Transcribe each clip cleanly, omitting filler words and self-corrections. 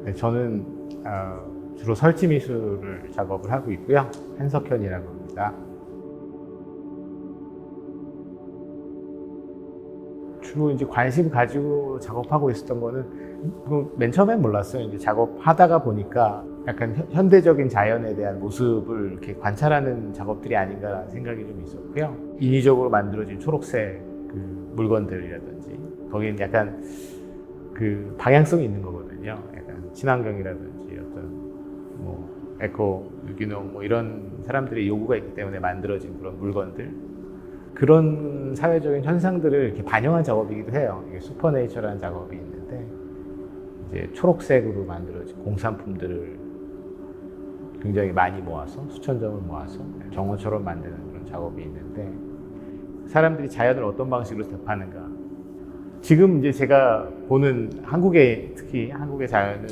네, 저는 주로 설치 미술을 작업을 하고 있고요. 한석현이라고 합니다. 주로 이제 관심 가지고 작업하고 있었던 거는 맨 처음엔 몰랐어요. 이제 작업하다가 보니까 약간 현대적인 자연에 대한 모습을 이렇게 관찰하는 작업들이 아닌가라는 생각이 좀 있었고요. 인위적으로 만들어진 초록색 그 물건들이라든지 거기는 약간 그 방향성이 있는 거거든요. 약간 친환경이라든지 어떤 뭐 에코 유기농 뭐 이런 사람들의 요구가 있기 때문에 만들어진 그런 물건들, 그런 사회적인 현상들을 이렇게 반영한 작업이기도 해요. 이게 슈퍼네이처라는 작업이 있는데 이제 초록색으로 만들어진 공산품들을 굉장히 많이 모아서 수천 점을 모아서 정원처럼 만드는 그런 작업이 있는데, 사람들이 자연을 어떤 방식으로 접하는가. 지금 이제 제가 보는 특히 한국의 자연은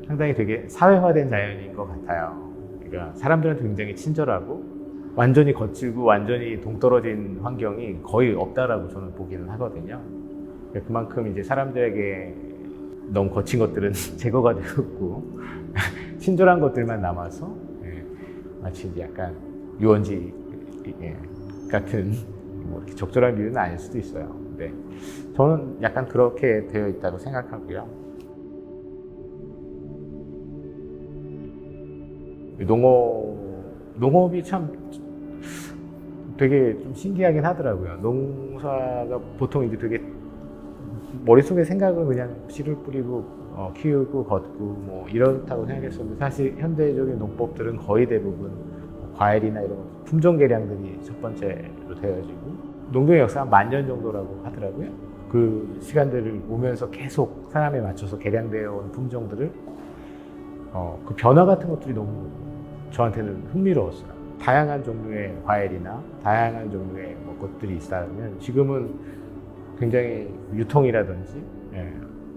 상당히 되게 사회화된 자연인 것 같아요. 그러니까 사람들은 굉장히 친절하고 완전히 거칠고 완전히 동떨어진 환경이 거의 없다라고 저는 보기는 하거든요. 그만큼 이제 사람들에게 너무 거친 것들은 제거가 되었고 친절한 것들만 남아서 마치 이제 약간 유원지 같은 뭐 이렇게 적절한 비유는 아닐 수도 있어요. 근데 저는 약간 그렇게 되어 있다고 생각하고요. 농업이 참 되게 좀 신기하긴 하더라고요. 농사가 보통 이제 되게 머릿속에 생각은 그냥 씨를 뿌리고 키우고 걷고 뭐 이렇다고 생각했었는데, 사실 현대적인 농법들은 거의 대부분 과일이나 이런 품종 개량들이 첫 번째로 되어지고, 농경의 역사가 10,000년 정도라고 하더라고요. 그 시간들을 보면서 계속 사람에 맞춰서 개량되어 온 품종들을 그 변화 같은 것들이 너무 저한테는 흥미로웠어요. 다양한 종류의 과일이나 다양한 종류의 것들이 있다면 지금은 굉장히 유통이라든지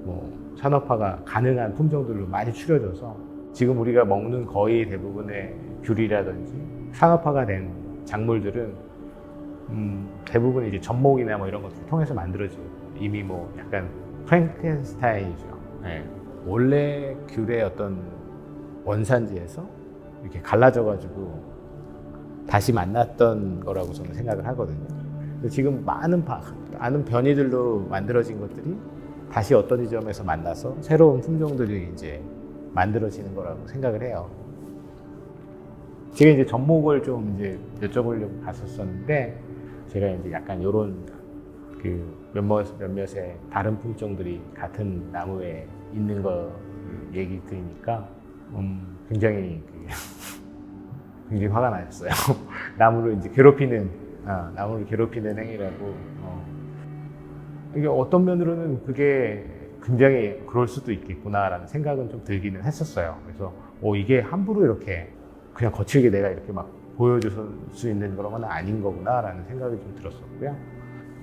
뭐 산업화가 가능한 품종들로 많이 추려져서 지금 우리가 먹는 거의 대부분의 귤이라든지 산업화가 된 작물들은 대부분 이제 접목이나 뭐 이런 것들을 통해서 만들어지고, 이미 뭐 약간 프랭켄스타인이죠. 원래 귤의 어떤 원산지에서 이렇게 갈라져-가지고 다시 만났던 거라고 저는 생각을 하거든요. 지금 많은 변이들로 만들어진 것들이 다시 어떤 지점에서 만나서 새로운 품종들이 이제 만들어지는 거라고 생각을 해요. 제가 이제 접목을 좀 이제 여쭤보려고 갔었었는데, 제가 이제 약간 요런 그 몇몇의 다른 품종들이 같은 나무에 있는 거 얘기 들으니까 굉장히 굉장히 화가 나셨어요. 나무를 괴롭히는 행위라고. 이게 어떤 면으로는 그게 굉장히 그럴 수도 있겠구나라는 생각은 좀 들기는 했었어요. 그래서 이게 함부로 이렇게 그냥 거칠게 내가 이렇게 막 보여줄 수 있는 그런 건 아닌 거구나라는 생각이 좀 들었었고요.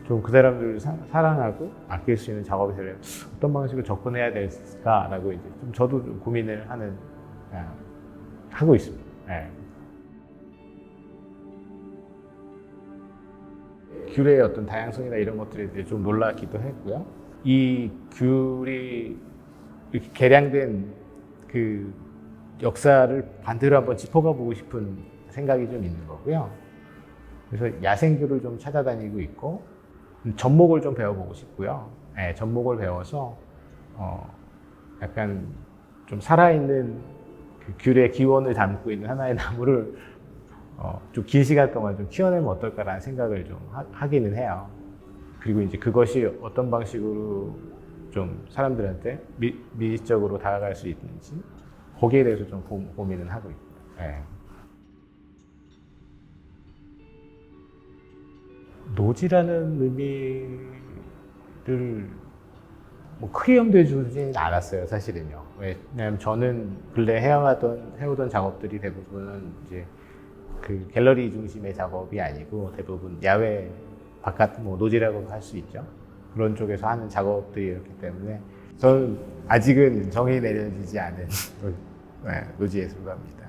좀 그 사람들을 사랑하고 아낄 수 있는 작업에 대해 어떤 방식으로 접근해야 될까라고 이제 좀 저도 좀 고민을 하고 있습니다. 귤의 어떤 다양성이나 이런 것들에 대해 좀 놀라기도 했고요. 이 귤이 이렇게 개량된 그 역사를 반대로 한번 짚어가 보고 싶은 생각이 좀 있는 거고요. 그래서 야생귤을 좀 찾아다니고 있고, 접목을 좀 배워보고 싶고요. 접목을 배워서 약간 좀 살아있는 그 귤의 기원을 담고 있는 하나의 나무를 좀 긴 시간 동안 좀 키워내면 어떨까라는 생각을 좀 하기는 해요. 그리고 이제 그것이 어떤 방식으로 좀 사람들한테 미적으로 다가갈 수 있는지, 거기에 대해서 좀 고민을 하고 있고요. 노지라는 의미를 뭐 크게 염두에 두지는 않았어요, 사실은요. 왜냐하면 저는 근래 해오던 작업들이 대부분은 이제 그 갤러리 중심의 작업이 아니고 대부분 야외 바깥 노지라고도 할 수 있죠. 그런 쪽에서 하는 작업들이었기 때문에 저는 아직은 정의 내려지지 않은 노지예술가입니다.